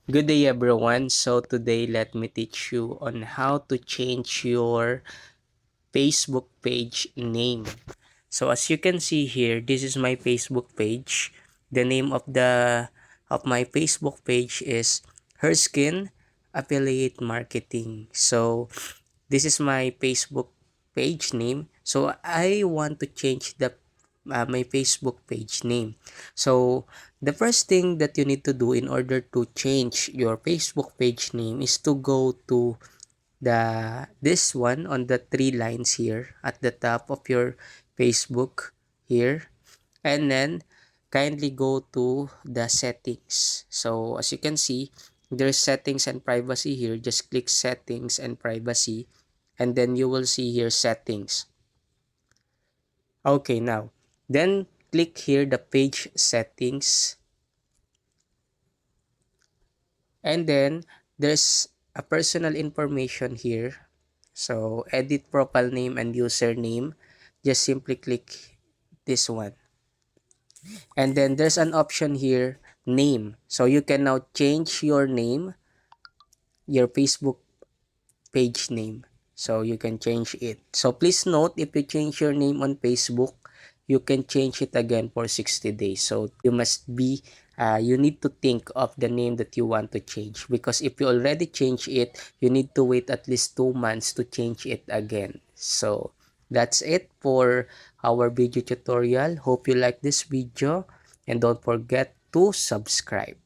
Good day everyone. So today let me teach you on how to change your Facebook page name. So as you can see here, this is my Facebook page. The name of my Facebook page is Her Skin Affiliate Marketing. So this is my Facebook page name. So I want to change the my Facebook page name. So the first thing that you need to do in order to change your Facebook page name is to go to this one on the three lines here at the top of your Facebook here, and then kindly go to the settings. So as you can see, there's settings and privacy here. Just click settings and privacy, and then you will see here settings. Okay, now then click here the page settings, and then there's a personal information here. So edit profile name and username, just simply click this one. And then there's an option here, name. So you can now change your name, your Facebook page name. So you can change it. So please note, if you change your name on Facebook, you can change it again for 60 days. So you need to think of the name that you want to change, because if you already change it, you need to wait at least 2 months to change it again. So that's it for our video tutorial. Hope you like this video, and don't forget to subscribe.